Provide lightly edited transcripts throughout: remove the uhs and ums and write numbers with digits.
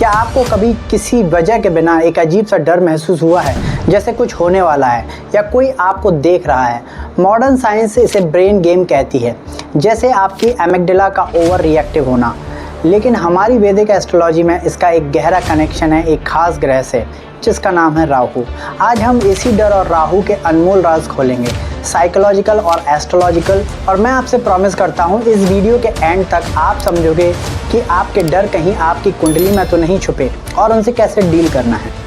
क्या आपको कभी किसी वजह के बिना एक अजीब सा डर महसूस हुआ है, जैसे कुछ होने वाला है या कोई आपको देख रहा है? मॉडर्न साइंस इसे ब्रेन गेम कहती है, जैसे आपकी एमिगडाला का ओवर रिएक्टिव होना। लेकिन हमारी वैदिक एस्ट्रोलॉजी में इसका एक गहरा कनेक्शन है एक खास ग्रह से, जिसका नाम है राहु। आज हम इसी डर और राहु के अनमोल राज खोलेंगे, साइकोलॉजिकल और एस्ट्रोलॉजिकल। और मैं आपसे प्रॉमिस करता हूँ इस वीडियो के एंड तक आप समझोगे कि आपके डर कहीं आपकी कुंडली में तो नहीं छुपे और उनसे कैसे डील करना है।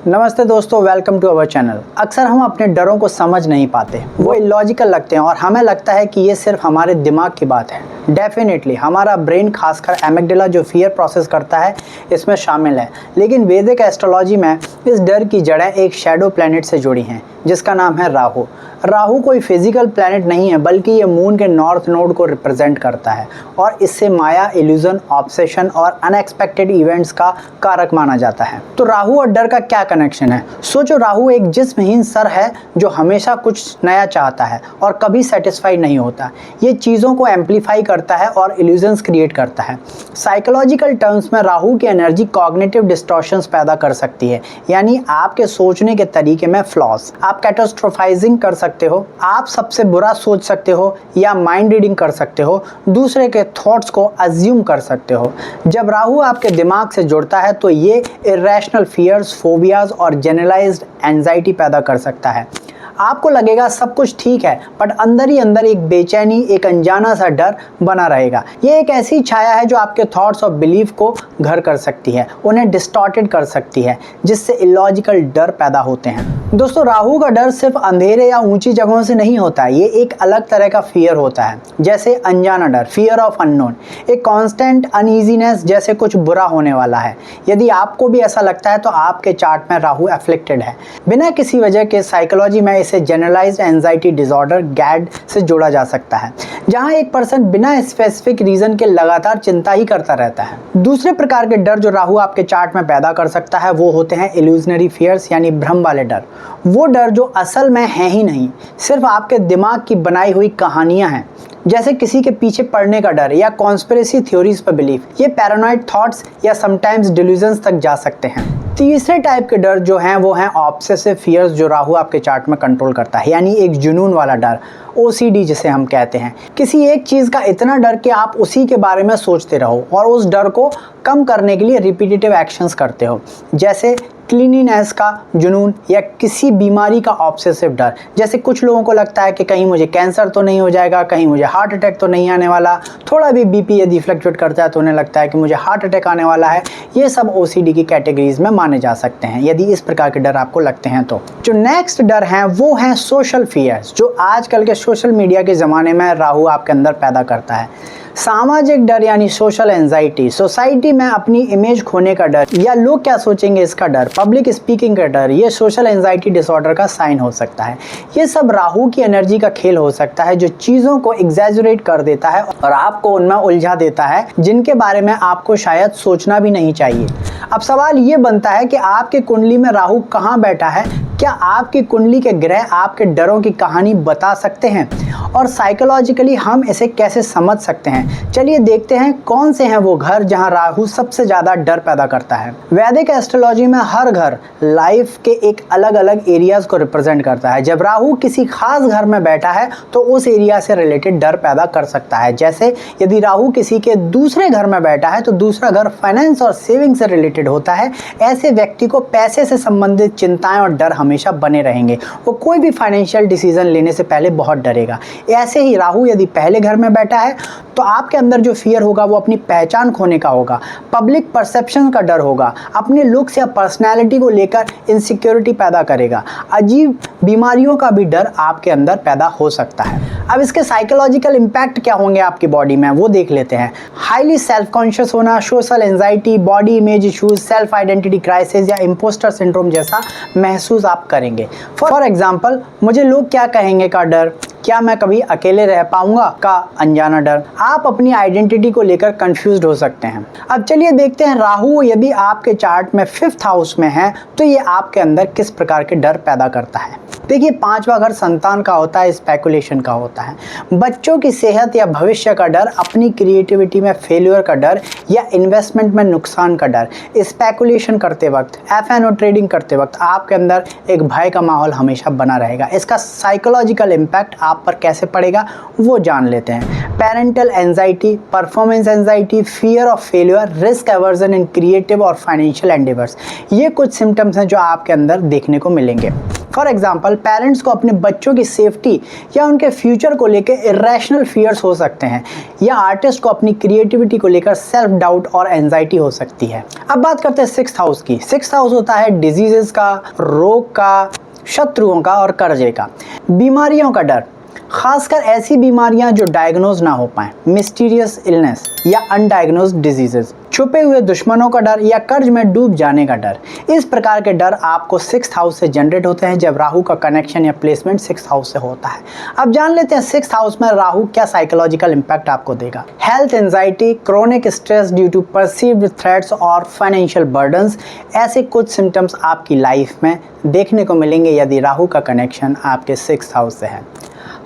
नमस्ते दोस्तों, वेलकम टू अवर चैनल। अक्सर हम अपने डरों को समझ नहीं पाते, वो इलॉजिकल लगते हैं और हमें लगता है कि ये सिर्फ हमारे दिमाग की बात है। डेफिनेटली हमारा ब्रेन, खासकर एमिगडाला जो फियर प्रोसेस करता है, इसमें शामिल है। लेकिन वैदिक एस्ट्रोलॉजी में इस डर की जड़ें एक शैडो प्लैनेट से जुड़ी हैं, जिसका नाम है राहु। राहु कोई फिजिकल प्लैनेट नहीं है, बल्कि ये मून के नॉर्थ नोड को रिप्रेजेंट करता है और इससे माया, इल्यूजन, ऑब्सेशन और अनएक्सपेक्टेड इवेंट्स का कारक माना जाता है। तो राहु और डर का क्या कनेक्शन है? सोचो, राहु एक जिस्महीन सर है जो हमेशा कुछ नया चाहता है और कभी सेटिस्फाई नहीं होता। ये चीज़ों को एम्पलीफाई करता है और इल्यूजन्स क्रिएट करता है। साइकोलॉजिकल टर्म्स में राहु की एनर्जी कॉग्निटिव डिस्टॉर्शंस पैदा कर सकती है, यानी आपके सोचने के तरीके में फ्लॉज। आप कैटास्ट्रोफाइजिंग कर सकते हो, आप सबसे बुरा सोच सकते हो या माइंड रीडिंग कर सकते हो, दूसरे के थॉट्स को अज्यूम कर सकते हो। जब राहु आपके दिमाग से जुड़ता है तो ये इरेशनल फियर्स, फोबियाज और जनरलाइज्ड एंजाइटी पैदा कर सकता है। आपको लगेगा सब कुछ ठीक है, बट अंदर ही अंदर एक बेचैनी, एक अनजाना सा डर बना रहेगा। ये एक ऐसी छाया है जो आपके थॉट्स और बिलीफ को घर कर सकती है, उन्हें डिस्टॉर्टेड कर सकती है, जिससे इलॉजिकल डर पैदा होते हैं। दोस्तों, राहु का डर सिर्फ अंधेरे या ऊंची जगहों से नहीं होता है, ये एक अलग तरह का फियर होता है, जैसे अनजाना डर, फियर ऑफ अननोन, एक कांस्टेंट अनईजीनेस, जैसे कुछ बुरा होने वाला है। यदि आपको भी ऐसा लगता है तो आपके चार्ट में राहु एफ्लिक्टेड है। बिना किसी वजह के साइकोलॉजी में इसे जनरलाइज्ड एंजाइटी डिसऑर्डर गैड से जोड़ा जा सकता है, जहां एक पर्सन बिना स्पेसिफिक रीजन के लगातार चिंता ही करता रहता है। दूसरे प्रकार के डर जो राहु आपके चार्ट में पैदा कर सकता है वो होते हैं इल्यूजनरी फियर्स, यानी भ्रम वाले डर। वो डर जो असल में है ही नहीं, सिर्फ आपके दिमाग की बनाई हुई कहानियां हैं, जैसे किसी के पीछे पड़ने का डर या कॉन्स्पिरेसी थ्योरीज पर बिलीफ। ये पैरानॉइड थॉट्स या समटाइम्स डिल्यूजन्स तक जा सकते हैं। तीसरे टाइप के डर जो हैं वो हैं ऑब्सेसिव फियर्स, जो राहु आपके चार्ट में कंट्रोल करता है, यानी एक जुनून वाला डर, OCD जिसे हम कहते हैं। किसी एक चीज़ का इतना डर कि आप उसी के बारे में सोचते रहो और उस डर को कम करने के लिए रिपीटेटिव एक्शंस करते हो, जैसे क्लीनिनेस का जुनून या किसी बीमारी का ऑब्सेसिव डर। जैसे कुछ लोगों को लगता है कि कहीं मुझे कैंसर तो नहीं हो जाएगा, कहीं मुझे हार्ट अटैक तो नहीं आने वाला, थोड़ा भी BP यदि फ्लक्चुएट करता है तो उन्हें लगता है कि मुझे हार्ट अटैक आने वाला है। ये सब OCD की कैटेगरीज में माने जा सकते हैं, यदि इस प्रकार के डर आपको लगते हैं तो। जो नेक्स्ट डर हैं वो हैं सोशल फियर्स, जो आजकल के सोशल मीडिया के ज़माने में राहु आपके अंदर पैदा करता है। सामाजिक डर यानी सोशल एंजाइटी, सोसाइटी में अपनी इमेज खोने का डर या लोग क्या सोचेंगे इसका डर, पब्लिक स्पीकिंग का डर, ये सोशल एंजाइटी डिसऑर्डर का साइन हो सकता है। ये सब राहु की एनर्जी का खेल हो सकता है, जो चीज़ों को एग्जैजरेट कर देता है और आपको उनमें उलझा देता है, जिनके बारे में आपको शायद सोचना भी नहीं चाहिए। अब सवाल ये बनता है कि आपकी कुंडली में राहु कहाँ बैठा है? क्या आपकी कुंडली के ग्रह आपके डरों की कहानी बता सकते हैं? और साइकोलॉजिकली हम इसे कैसे समझ सकते हैं? चलिए देखते हैं कौन से हैं वो घर जहां राहु सबसे ज़्यादा डर पैदा करता है। वैदिक एस्ट्रोलॉजी में हर घर लाइफ के एक अलग अलग एरियाज को रिप्रेजेंट करता है। जब राहु किसी खास घर में बैठा है तो उस एरिया से रिलेटेड डर पैदा कर सकता है। जैसे यदि राहु किसी के दूसरे घर में बैठा है तो दूसरा घर फाइनेंस और सेविंग से रिलेटेड होता है। ऐसे व्यक्ति को पैसे से संबंधित चिंताएं और डर हमेशा बने रहेंगे। वो कोई भी फाइनेंशियल डिसीजन लेने से पहले बहुत डरेगा। ऐसे ही राहु यदि पहले घर में बैठा है तो आपके अंदर जो फियर होगा वो अपनी पहचान खोने का होगा, पब्लिक परसेप्शन का डर होगा, अपने लुक्स या पर्सनैलिटी को लेकर इनसिक्योरिटी पैदा करेगा। अजीब बीमारियों का भी डर आपके अंदर पैदा हो सकता है। अब इसके साइकोलॉजिकल इम्पैक्ट क्या होंगे आपकी बॉडी में, वो देख लेते हैं। हाईली सेल्फ कॉन्शियस होना, social anxiety, body image issues, self identity crisis या इम्पोस्टर सिंड्रोम जैसा महसूस आप करेंगे। फॉर एग्जाम्पल, मुझे लोग क्या कहेंगे का डर, क्या मैं कभी अकेले रह पाऊंगा का अनजाना डर। आप अपनी आइडेंटिटी को लेकर कंफ्यूज्ड हो सकते हैं। अब चलिए देखते हैं राहु यदि आपके चार्ट में 5th हाउस में है तो ये आपके अंदर किस प्रकार के डर पैदा करता है। देखिए, 5वां घर संतान का होता है, स्पेकुलेशन का होता है, बच्चों की सेहत या भविष्य का डर, अपनी क्रिएटिविटी में फेल्यूर का डर या इन्वेस्टमेंट में नुकसान का डर। स्पेकुलेशन करते वक्त, एफएनओ ट्रेडिंग करते वक्त आपके अंदर एक भय का माहौल हमेशा बना रहेगा। इसका साइकोलॉजिकल इम्पैक्ट आप पर कैसे पड़ेगा वो जान लेते हैं। Parental anxiety, performance anxiety, fear of failure, risk aversion in creative और फाइनेंशियल एंडेवर्स, ये कुछ सिम्टम्स हैं जो आपके अंदर देखने को मिलेंगे। फॉर एग्जाम्पल, पेरेंट्स को अपने बच्चों की सेफ्टी या उनके फ्यूचर को लेकर इरेशनल फियर्स हो सकते हैं, या आर्टिस्ट को अपनी क्रिएटिविटी को लेकर सेल्फ डाउट और एंजाइटी हो सकती है। अब बात करते हैं 6th हाउस की। 6th हाउस होता है डिजीजेस का, रोग का, शत्रुओं का और कर्जे का। बीमारियों का डर, खासकर ऐसी बीमारियां जो डायग्नोज ना हो पाएं, मिस्टीरियस इलनेस या अनडायग्नोज्ड डिजीजेस। छुपे हुए दुश्मनों का डर या कर्ज में डूब जाने का डर। इस प्रकार के डर आपको 6th हाउस से जनरेट होते हैं जब राहु का कनेक्शन या प्लेसमेंट 6th हाउस से होता है। अब जान लेते हैं 6th हाउस में राहु क्या साइकोलॉजिकल इंपैक्ट आपको देगा। Health anxiety, chronic stress due to perceived threats और फाइनेंशियल बर्डन्स, ऐसे कुछ सिम्टम्स आपकी लाइफ में देखने को मिलेंगे यदि राहु का कनेक्शन आपके 6th हाउस से है।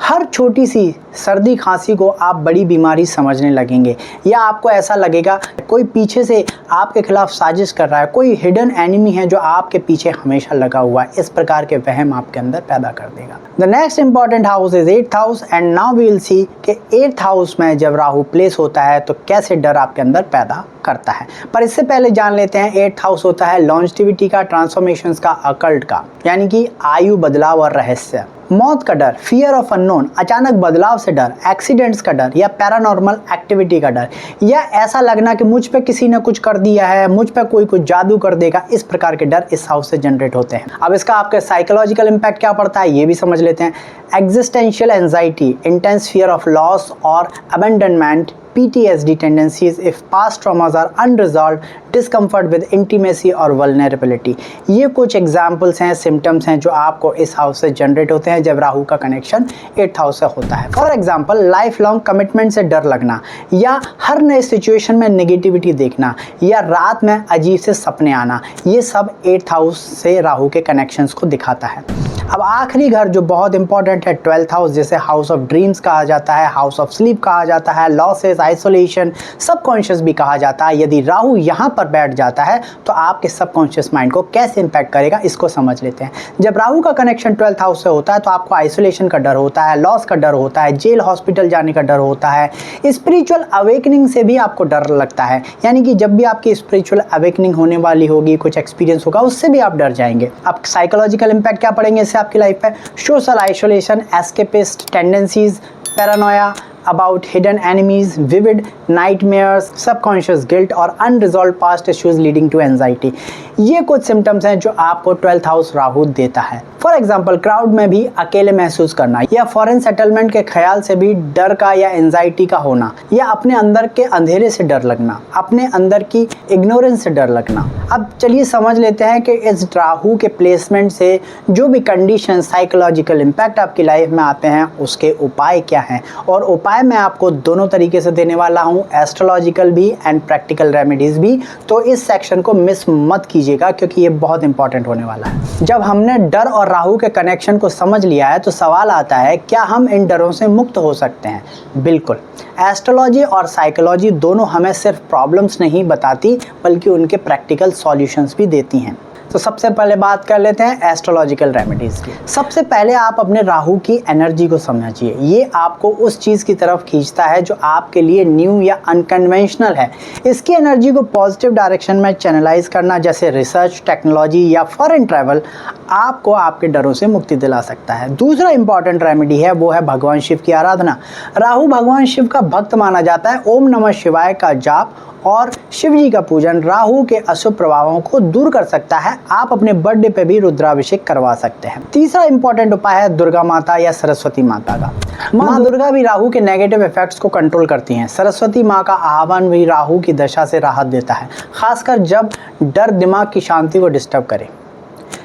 हर छोटी सी सर्दी खांसी को आप बड़ी बीमारी समझने लगेंगे, या आपको ऐसा लगेगा कोई पीछे से आपके खिलाफ साजिश कर रहा है, कोई हिडन एनिमी है जो आपके पीछे हमेशा लगा हुआ है। इस प्रकार के वहम आपके अंदर पैदा कर देगा। The next important house is 8th house and now we will see कि 8th हाउस में जब राहु प्लेस होता है तो कैसे डर आपके अंदर पैदा करता है। पर इससे पहले जान लेते हैं 8th हाउस होता है लॉन्जिविटी का, ट्रांसफॉर्मेशंस का, अकल्ट का, यानी कि आयु बदलाव और रहस्य। मौत का डर, फियर ऑफ अननोन, अचानक बदलाव से डर, एक्सीडेंट्स का डर या पैरानॉर्मल एक्टिविटी का डर, या ऐसा लगना कि मुझ पे किसी ने कुछ कर दिया है, मुझ पे कोई कुछ जादू कर देगा। इस प्रकार के डर इस हाउस से जनरेट होते हैं। अब इसका आपके साइकोलॉजिकल इंपैक्ट क्या पड़ता है ये भी समझ लेते हैं। Existential anxiety, intense fear of loss और abandonment, PTSD tendencies if past traumas are unresolved, discomfort with intimacy और vulnerability। ये कुछ एग्जाम्पल्स हैं, सिम्टम्स हैं जो आपको इस हाउस से जनरेट होते हैं जब राहु का कनेक्शन 8th हाउस से होता है। For example, life long commitment से डर लगना, या हर नए सिचुएशन में नेगेटिविटी देखना, या रात में अजीब से सपने आना, ये सब 8th हाउस से राहु के कनेक्शंस को दिखाता है। अब आखिरी घर जो बहुत इंपॉर्टेंट है 12th हाउस, जिसे हाउस ऑफ ड्रीम्स कहा जाता है, हाउस ऑफ स्लीप कहा जाता है, लॉसेस, आइसोलेशन, सबकॉन्शियस भी कहा जाता है। यदि राहु यहाँ पर बैठ जाता है तो आपके सबकॉन्शियस माइंड को कैसे इंपैक्ट करेगा इसको समझ लेते हैं। जब राहु का कनेक्शन 12th हाउस से होता है तो आपको आइसोलेशन का डर होता है, लॉस का डर होता है, जेल हॉस्पिटल जाने का डर होता है, स्पिरिचुअल अवेकनिंग से भी आपको डर लगता है, यानी कि जब भी आपकी स्पिरिचुअल अवेकनिंग होने वाली होगी, कुछ एक्सपीरियंस होगा, उससे भी आप डर जाएंगे। अब साइकोलॉजिकल इंपैक्ट क्या पड़ेंगे इससे आपकी लाइफ पे? Social isolation, escapist tendencies, Paranoia about hidden enemies, vivid nightmares, subconscious guilt और unresolved past issues leading to anxiety। ये कुछ सिम्टम्स हैं जो आपको 12th हाउस राहु देता है। फॉर एग्जाम्पल, क्राउड में भी अकेले महसूस करना, या फॉरेन सेटलमेंट के ख्याल से भी डर का या एंजाइटी का होना, या अपने अंदर के अंधेरे से डर लगना, अपने अंदर की इग्नोरेंस से डर लगना। अब चलिए समझ लेते हैं कि इस राहु के प्लेसमेंट से जो भी कंडीशन, साइकोलॉजिकल इम्पैक्ट आपकी लाइफ में आते हैं उसके उपाय क्या हैं, और उपाय मैं आपको दोनों तरीके से देने वाला हूं, एस्ट्रोलॉजिकल भी एंड प्रैक्टिकल रेमेडीज भी। तो इस सेक्शन को मिस मत कीजिएगा क्योंकि ये बहुत इंपॉर्टेंट होने वाला है। जब हमने डर और राहु के कनेक्शन को समझ लिया है तो सवाल आता है, क्या हम इन डरों से मुक्त हो सकते हैं? बिल्कुल। एस्ट्रोलॉजी और साइकोलॉजी दोनों हमें सिर्फ प्रॉब्लम्स नहीं बताती बल्कि उनके प्रैक्टिकल सॉल्यूशंस भी देती हैं। तो सबसे पहले बात कर लेते हैं एस्ट्रोलॉजिकल रेमेडीज की। सबसे पहले आप अपने राहु की एनर्जी को समझिए। ये आपको उस चीज़ की तरफ खींचता है जो आपके लिए न्यू या अनकन्वेंशनल है। इसकी एनर्जी को पॉजिटिव डायरेक्शन में चैनलाइज करना, जैसे रिसर्च, टेक्नोलॉजी या फॉरेन ट्रैवल, आपको आपके डरों से मुक्ति दिला सकता है। दूसरा इंपॉर्टेंट रेमेडी है वो है भगवान शिव की आराधना। राहु भगवान शिव का भक्त माना जाता है। ओम नमः शिवाय का जाप और शिव जी का पूजन राहु के अशुभ प्रभावों को दूर कर सकता है। आप अपने बर्थडे पे भी रुद्राभिषेक करवा सकते हैं। तीसरा इंपॉर्टेंट उपाय है दुर्गा माता या सरस्वती माता का। माँ दुर्गा भी राहु के नेगेटिव इफेक्ट्स को कंट्रोल करती हैं। सरस्वती माँ का आह्वान भी राहु की दशा से राहत देता है, खासकर जब डर दिमाग की शांति को डिस्टर्ब करे।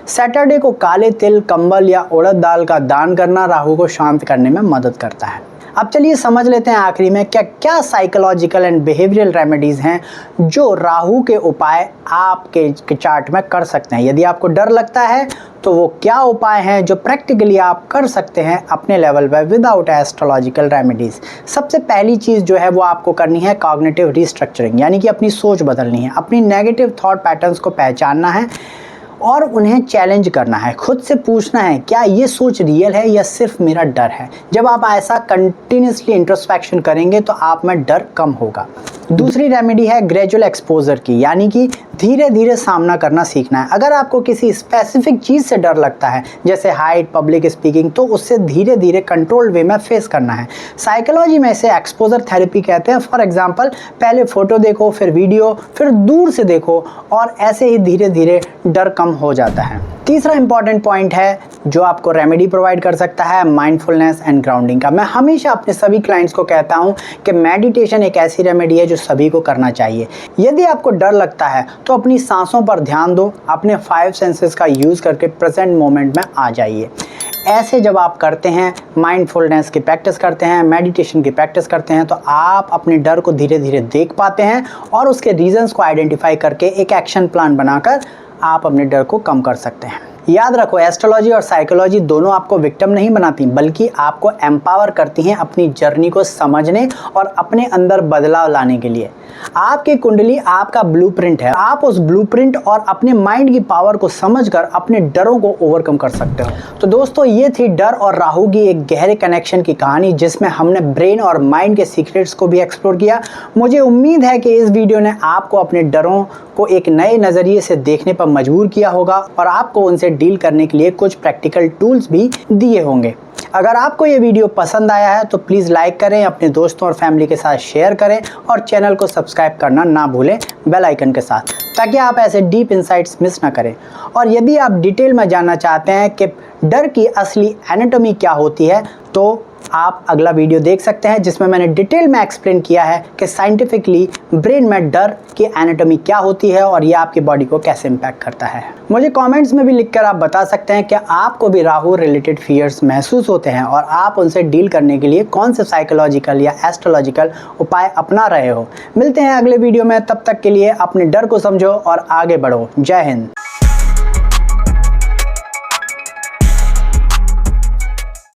सैटरडे को काले तिल, कंबल या उड़द दाल का दान करना राहु को शांत करने में मदद करता है। अब चलिए समझ लेते हैं आखिरी में क्या क्या साइकोलॉजिकल एंड बिहेवियरल रेमेडीज हैं जो राहु के उपाय आपके चार्ट में कर सकते हैं। यदि आपको डर लगता है तो वो क्या उपाय हैं जो प्रैक्टिकली आप कर सकते हैं अपने लेवल पर विदाउट एस्ट्रोलॉजिकल रेमेडीज। सबसे पहली चीज़ जो है वो आपको करनी है कॉग्निटिव रिस्ट्रक्चरिंग, यानी कि अपनी सोच बदलनी है, अपनी नेगेटिव थॉट पैटर्न्स को पहचानना है और उन्हें चैलेंज करना है। खुद से पूछना है क्या ये सोच रियल है या सिर्फ मेरा डर है। जब आप ऐसा कंटिन्यूसली इंट्रोस्पेक्शन करेंगे तो आप में डर कम होगा। दूसरी रेमेडी है ग्रेजुअल एक्सपोजर की, यानी कि धीरे धीरे सामना करना सीखना है। अगर आपको किसी स्पेसिफिक चीज़ से डर लगता है जैसे हाइट, पब्लिक स्पीकिंग, तो उससे धीरे धीरे कंट्रोल्ड वे में फेस करना है। साइकोलॉजी में इसे एक्सपोजर थेरेपी कहते हैं। फॉर एग्जांपल, पहले फोटो देखो, फिर वीडियो, फिर दूर से देखो और ऐसे ही धीरे धीरे डर कम हो जाता है। तीसरा इंपॉर्टेंट पॉइंट है जो आपको रेमेडी प्रोवाइड कर सकता है माइंडफुलनेस एंड ग्राउंडिंग का। मैं हमेशा अपने सभी क्लाइंट्स को कहता हूं कि मेडिटेशन एक ऐसी रेमेडी है जो सभी को करना चाहिए। यदि आपको डर लगता है तो अपनी सांसों पर ध्यान दो, अपने 5 सेंसेस का यूज़ करके प्रेजेंट मोमेंट में आ जाइए। ऐसे जब आप करते हैं, माइंडफुलनेस की प्रैक्टिस करते हैं, मेडिटेशन की प्रैक्टिस करते हैं, तो आप अपने डर को धीरे धीरे देख पाते हैं और उसके रीजंस को आइडेंटिफाई करके एक एक्शन प्लान बनाकर आप अपने डर को कम कर सकते हैं। याद रखो, एस्ट्रोलॉजी और साइकोलॉजी दोनों आपको विक्टिम नहीं बनाती बल्कि आपको एम्पावर करती हैं अपनी जर्नी को समझने और अपने अंदर बदलाव लाने के लिए। आपकी कुंडली आपका ब्लूप्रिंट है। आप उस ब्लूप्रिंट और अपने माइंड की पावर को समझकर अपने डरों को ओवरकम कर सकते हो। तो दोस्तों, ये थी डर और राहु की एक गहरे कनेक्शन की कहानी जिसमें हमने ब्रेन और माइंड के सीक्रेट्स को भी एक्सप्लोर किया। मुझे उम्मीद है कि इस वीडियो ने आपको अपने डरों को एक नए नज़रिए से देखने पर मजबूर किया होगा और आपको उनसे डील करने के लिए कुछ प्रैक्टिकल टूल्स भी दिए होंगे। अगर आपको ये वीडियो पसंद आया है तो प्लीज़ लाइक करें, अपने दोस्तों और फैमिली के साथ शेयर करें और चैनल को सब्सक्राइब करना ना भूलें बेल आइकन के साथ, ताकि आप ऐसे डीप इंसाइट्स मिस ना करें। और यदि आप डिटेल में जानना चाहते हैं कि डर की असली एनाटॉमी क्या होती है तो आप अगला वीडियो देख सकते हैं जिसमें मैंने डिटेल में एक्सप्लेन किया है कि साइंटिफिकली ब्रेन में डर की एनाटॉमी क्या होती है और ये आपकी बॉडी को कैसे इम्पैक्ट करता है। मुझे कमेंट्स में भी लिखकर आप बता सकते हैं कि आपको भी राहु रिलेटेड फियर्स महसूस होते हैं और आप उनसे डील करने के लिए कौन से साइकोलॉजिकल या एस्ट्रोलॉजिकल उपाय अपना रहे हो। मिलते हैं अगले वीडियो में, तब तक के लिए अपने डर को समझो और आगे बढ़ो। जय हिंद।